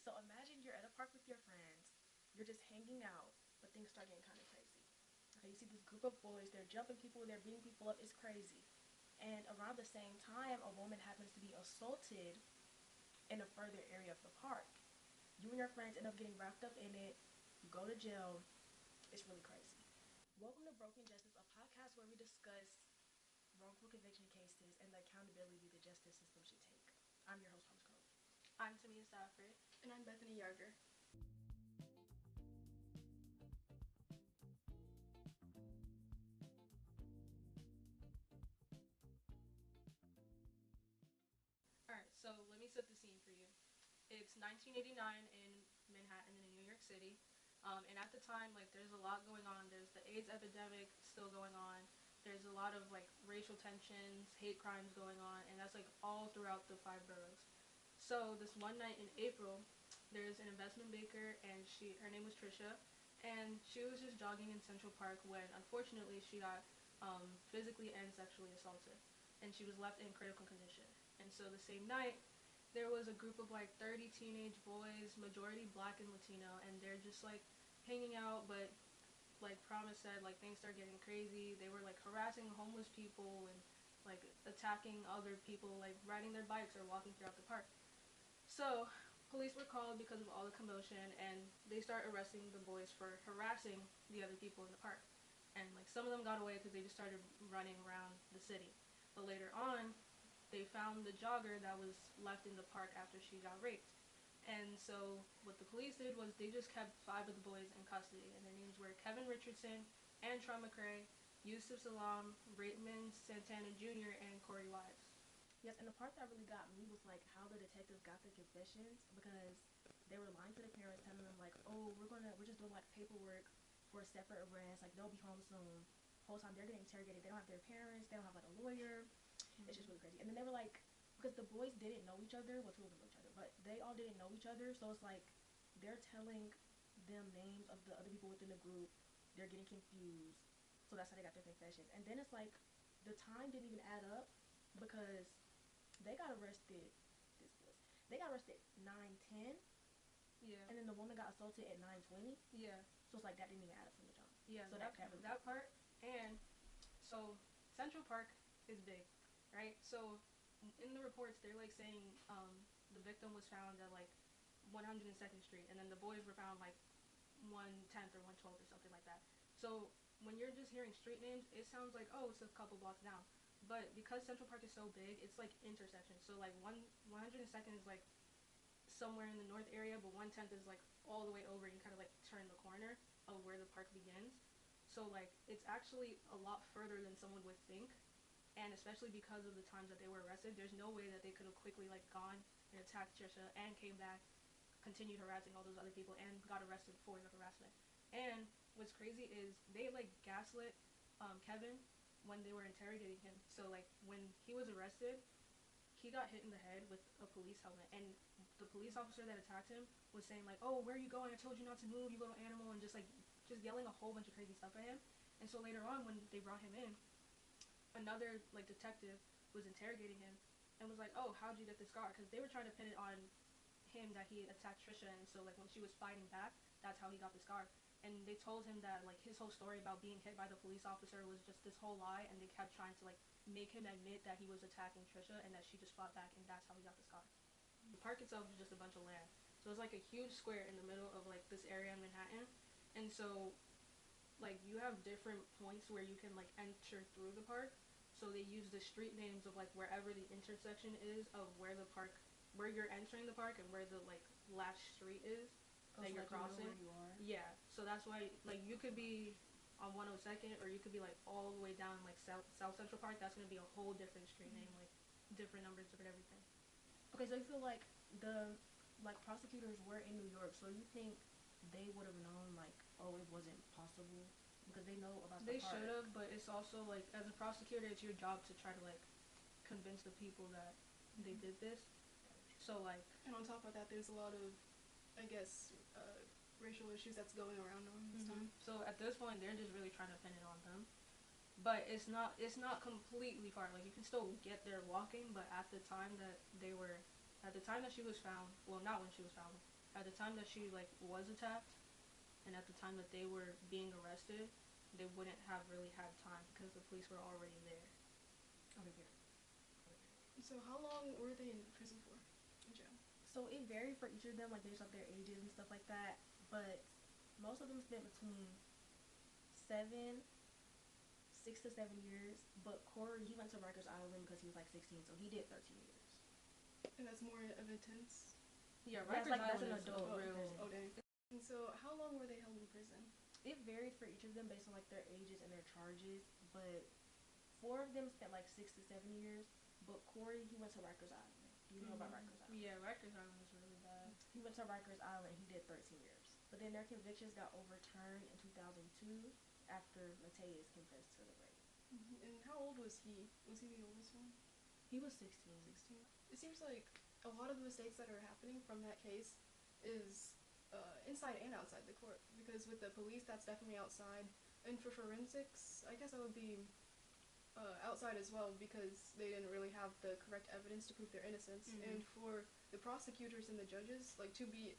So imagine you're at a park with your friends, you're just hanging out, but things start getting kind of crazy. Okay, you see this group of boys, they're jumping people, they're beating people up, it's crazy. And around the same time, a woman happens to be assaulted in a further area of the park. You and your friends end up getting wrapped up in it, you go to jail, it's really crazy. Welcome to Broken Justice, a podcast where we discuss wrongful conviction cases and the accountability the justice system should take. I'm your host, Cole. I'm Tamia Stafford. And I'm Bethany Yarger. Alright, so let me set the scene for you. It's 1989 in Manhattan in New York City. And at the time, there's a lot going on. There's the AIDS epidemic still going on. There's a lot of, racial tensions, hate crimes going on, and that's, all throughout the five boroughs. So this one night in April, there's an investment banker, and her name was Trisha, and she was just jogging in Central Park when, unfortunately, she got physically and sexually assaulted, and she was left in critical condition. And so the same night, there was a group of 30 teenage boys, majority black and Latino, and they're just hanging out, but Promise said, things started getting crazy. They were harassing homeless people and attacking other people, riding their bikes or walking throughout the park. So police were called because of all the commotion, and they start arresting the boys for harassing the other people in the park. And some of them got away because they just started running around the city. But later on, they found the jogger that was left in the park after she got raped. And so what the police did was they just kept 5 of the boys in custody, and their names were Kevin Richardson, Antron McCray, Yusuf Salam, Raymond Santana Jr., and Corey Wives. Yes, and the part that really got me was how the detectives got their confessions, because they were lying to their parents, telling them oh, we're just doing paperwork for a separate arrest, they'll be home soon. Whole time they're getting interrogated, they don't have their parents, they don't have a lawyer. It's just really crazy. And then they were because the boys didn't know each other, well, 2 of them know each other, but they all didn't know each other, so it's they're telling them names of the other people within the group, they're getting confused, so that's how they got their confessions. And then it's the time didn't even add up, because they got arrested, they got arrested 9:10, Yeah. and then the woman got assaulted at 9:20. Yeah. So it's that didn't even add up from the jump. Yeah, So that part. And so Central Park is big, right? So in the reports, they're saying the victim was found at 102nd Street, and then the boys were found 110th or 112th or something like that. So when you're just hearing street names, it sounds oh, it's a couple blocks down. But because Central Park is so big, it's intersections. So 102nd is somewhere in the north area, but 110th is all the way over. You kind of turn the corner of where the park begins. So it's actually a lot further than someone would think, and especially because of the times that they were arrested, there's no way that they could have quickly gone and attacked Trisha and came back, continued harassing all those other people, and got arrested for the harassment. And what's crazy is they gaslit Kevin when they were interrogating him. So when he was arrested, he got hit in the head with a police helmet, and the police officer that attacked him was saying oh, where are you going? I told you not to move, you little animal, and just yelling a whole bunch of crazy stuff at him. And so later on, when they brought him in, another detective was interrogating him and was oh, how'd you get this scar? Because they were trying to pin it on him that he attacked Trisha, and so when she was fighting back, that's how he got the scar. And they told him that his whole story about being hit by the police officer was just this whole lie, and they kept trying to make him admit that he was attacking Trisha and that she just fought back, and that's how he got the scar. The park itself is just a bunch of land, so it's a huge square in the middle of this area in Manhattan. And so you have different points where you can enter through the park. So they use the street names of wherever the intersection is of where the park, where you're entering the park, and where the last street is that you're crossing. You know where you are. Yeah, so that's why you could be on 102nd, or you could be all the way down South Central Park. That's gonna be a whole different street name, different numbers, different everything. Okay, so you feel the prosecutors were in New York, so you think they would have known oh, it wasn't possible, because they know about the They park. should have, but it's also as a prosecutor, it's your job to try to convince the people that they did this. So And on top of that, there's a lot of, I guess, racial issues that's going around during this time. So at this point, they're just really trying to pin it on them. But it's not completely far. You can still get there walking, but at the time that she was found, well, not when she was found, at the time that she like was attacked, and at the time that they were being arrested, they wouldn't have really had time because the police were already there. Okay, fair. So how long were they in prison for? In jail? So it varied for each of them, like based off their ages and stuff like that. But most of them spent between 6 to 7 years. But Corey, he went to Rikers Island because he was like 16, so he did 13 years. And that's more of intense. Yeah, That's Rikers like that's Island an is adult real. prison. Oh dang. And so how long were they held in prison? It varied for each of them based on like their ages and their charges. But 4 of them spent like 6 to 7 years. But Corey, he went to Rikers Island. Do you know about Rikers Island? Yeah, Rikers Island is really bad. He went to Rikers Island. He did 13 years. But then their convictions got overturned in 2002 after Mateus confessed to the rape. And how old was he? Was he the oldest one? He was 16. 16. It seems like a lot of the mistakes that are happening from that case is inside and outside the court. Because with the police, that's definitely outside. And for forensics, I guess that would be outside as well because they didn't really have the correct evidence to prove their innocence. And for the prosecutors and the judges, like to be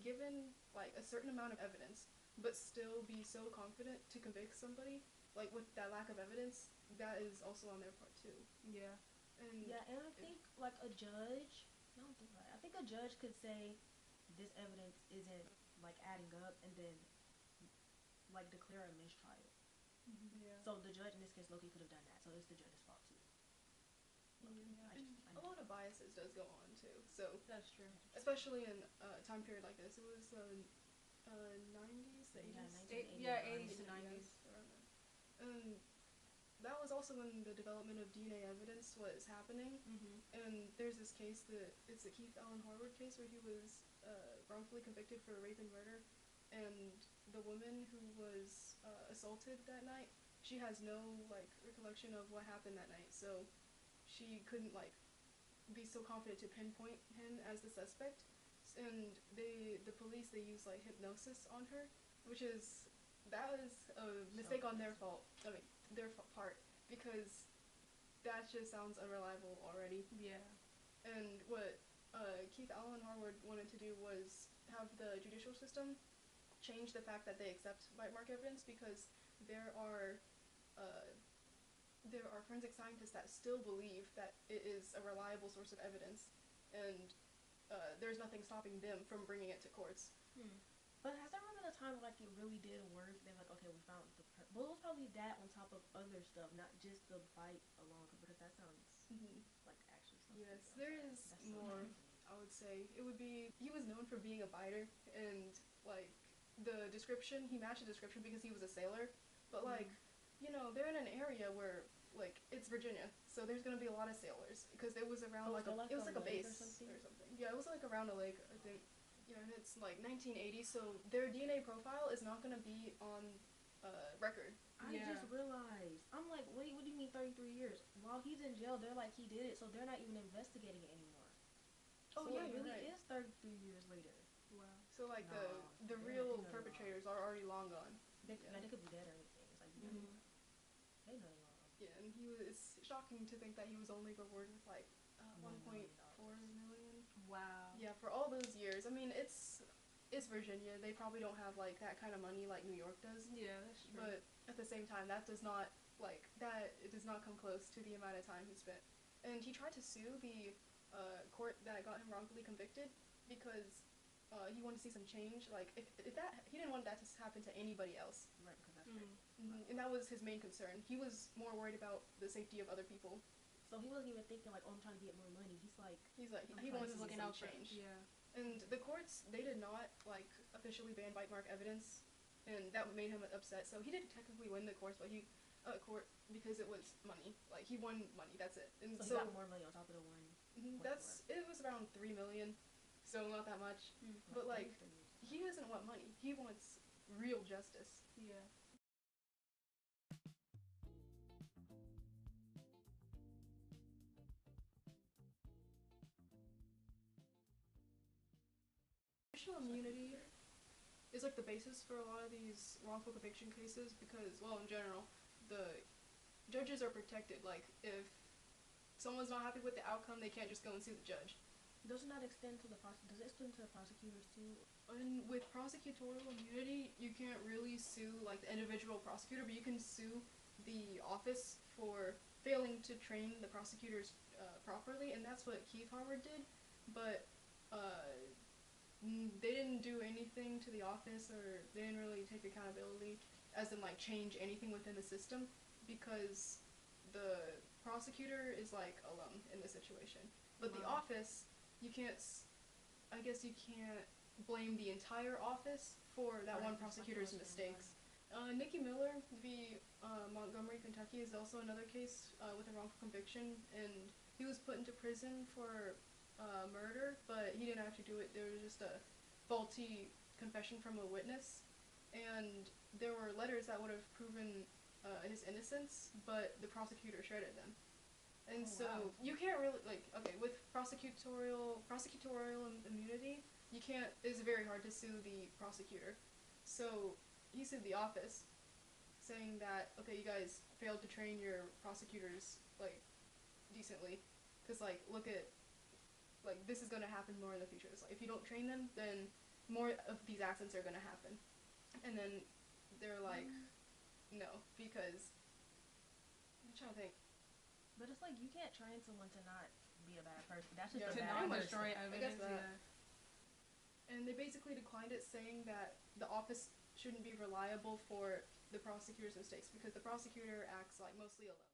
given like a certain amount of evidence, but still be so confident to convict somebody, like with that lack of evidence, that is also on their part too. Yeah. And Yeah, and I think like a judge, I don't think right. I think a judge could say this evidence isn't like adding up and then like declare a mistrial. yeah. So the judge in this case, Loki, could have done that. So it's the judge's fault too. Yeah. I And just- I a lot of biases does go on too. So That's true. especially in a time period like this, it was 90s, the 80s. Yeah, 80s 80s to 90s. Around there. And that was also when the development of DNA evidence was happening. And there's this case that it's the Keith Allen Harwood case where he was wrongfully convicted for rape and murder, and the woman who was assaulted that night, she has no like recollection of what happened that night, so she couldn't like be so confident to pinpoint him as the suspect. And the police, they use like hypnosis on her, which is that was a mistake on their fault. I mean their part, because that just sounds unreliable already. Yeah. And what Keith Allen Harwood wanted to do was have the judicial system change the fact that they accept bite mark evidence, because there are forensic scientists that still believe that it is a reliable source of evidence, and there's nothing stopping them from bringing it to courts. But has there ever been a time like it really did work? They're like, okay, we found the. Well, it was probably that on top of other stuff, not just the bite alone, because that sounds like actually something. Yes, there is That's so more. crazy. I would say it would be, he was known for being a biter, and like the description, he matched the description because he was a sailor, but like you know, they're in an area where like it's Virginia, so there's gonna be a lot of sailors because it was around Oh, like so it was like a lake base or something? Yeah, it was like around a lake, I think. Yeah, and it's like 1980, so their DNA profile is not gonna be on record. I Yeah. just realized. I'm like, wait, what do you mean 33 years? While he's in jail, they're like, he did it, so they're not even investigating it anymore. Oh So yeah, it you're really right. is 33 years later. Wow. So like No, the they're real not perpetrators are already long gone. They, Yeah. man, they could be dead or anything. It's like, they know wrong. Yeah, and he was. It's shocking to think that he was only rewarded with like $1 million. 1.4 million. Wow. Yeah, for all those years. I mean, it's Virginia. They probably don't have like that kind of money like New York does. Yeah, that's true. But at the same time, that does not like that. It does not come close to the amount of time he spent. And he tried to sue the court that got him wrongfully convicted because he wanted to see some change. Like if that, he didn't want that to happen to anybody else. Right, because that's crazy. And that was his main concern. He was more worried about the safety of other people. So he wasn't even thinking like, oh, I'm trying to get more money. He's like, He's like I'm he trying wants to to see looking some out for- change. Yeah. And the courts, they did not like officially ban bite mark evidence, and that made him upset. So he didn't technically win the courts, but he court because it was money. Like he won money. That's it. And so he got more money on top of the one. it was around 3 million, so not that much. But like he doesn't want money. He wants real justice. Yeah. Judicial immunity is like the basis for a lot of these wrongful conviction cases because, well, in general, the judges are protected. Like if someone's not happy with the outcome, they can't just go and sue the judge. Does it not extend to the does it extend to the prosecutors too? And with prosecutorial immunity, you can't really sue like the individual prosecutor, but you can sue the office for failing to train the prosecutors properly, and that's what Keith Harvard did. But they didn't do anything to the office, or they didn't really take accountability, as in like change anything within the system, because the prosecutor is like alone in the situation. But the office, you can't. I guess you can't blame the entire office for that one prosecutor's mistakes. Nikki Miller v. Montgomery, Kentucky is also another case with a wrongful conviction, and he was put into prison for murder, but he didn't actually do it. There was just a faulty confession from a witness, and there were letters that would have proven his innocence, but the prosecutor shredded them. And you can't really, like, okay, with prosecutorial immunity, you can't, it's very hard to sue the prosecutor. So he sued the office, saying that, okay, you guys failed to train your prosecutors, like, decently, because, like, look at, like, this is going to happen more in the future. It's like, if you don't train them, then more of these accidents are going to happen. And then they're like, no, because, I'm trying to think. But it's like you can't train someone to not be a bad person. That's just a to bad not person. destroy evidence. And they basically declined it, saying that the office shouldn't be reliable for the prosecutor's mistakes because the prosecutor acts like mostly alone.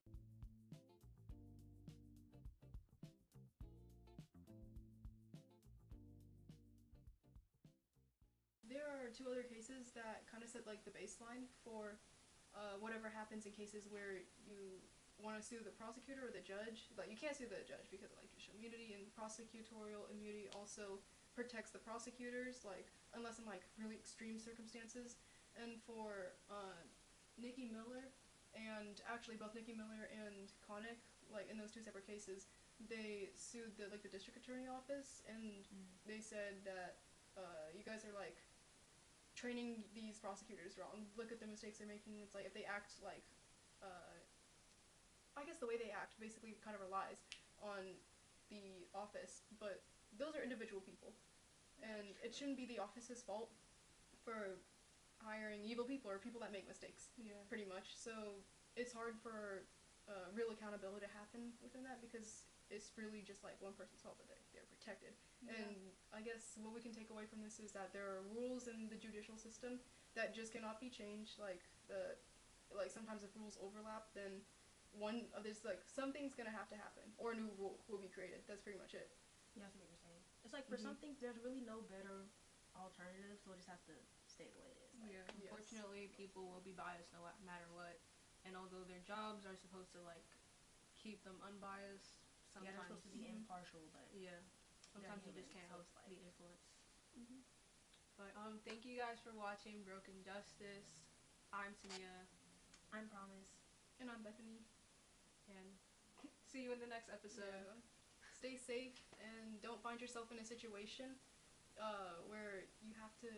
There are two other cases that kind of set like the baseline for whatever happens in cases where you want to sue the prosecutor or the judge. Like, you can't sue the judge because of like judicial immunity, and prosecutorial immunity also protects the prosecutors, like unless in like really extreme circumstances. And for Nikki Miller, and actually both Nikki Miller and Connick, like in those two separate cases, they sued the district attorney office, and they said that you guys are like training these prosecutors wrong. Look at the mistakes they're making. It's like if they act like I guess the way they act basically kind of relies on the office, but those are individual people, and it shouldn't be the office's fault for hiring evil people or people that make mistakes. Yeah. Pretty much. So it's hard for real accountability to happen within that because it's really just like one person's fault, but they're protected. Yeah. And I guess what we can take away from this is that there are rules in the judicial system that just cannot be changed. Like sometimes if rules overlap, then there's like something's gonna have to happen, or a new rule will be created. That's pretty much it. Yeah, I see what you're saying. It's like for some things, there's really no better alternative, so it just has to stay the way it is. Like, Yeah. Unfortunately, people will be biased no matter what, and although their jobs are supposed to like keep them unbiased, sometimes yeah, they're supposed to be impartial, but sometimes you human, just can't so help it's like the influence. But thank you guys for watching Broken Justice. I'm Tania. I'm Promise. And I'm Bethany. And see you in the next episode. Yeah. Stay safe and don't find yourself in a situation where you have to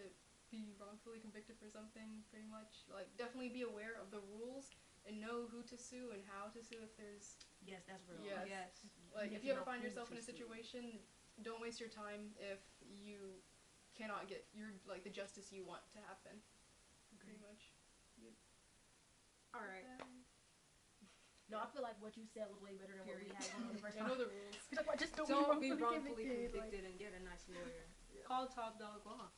be wrongfully convicted for something, pretty much. Like, definitely be aware of the rules and know who to sue and how to sue if there's... Yes, that's real. Yes. Like, if you ever find yourself in a situation, don't waste your time if you cannot get the justice you want to happen. Pretty much. Alright. No, I feel like what you said was way better than what we had going on the first I time. know the rules. Just Don't be wrongfully convicted and get a nice lawyer. Call Top Dog Law.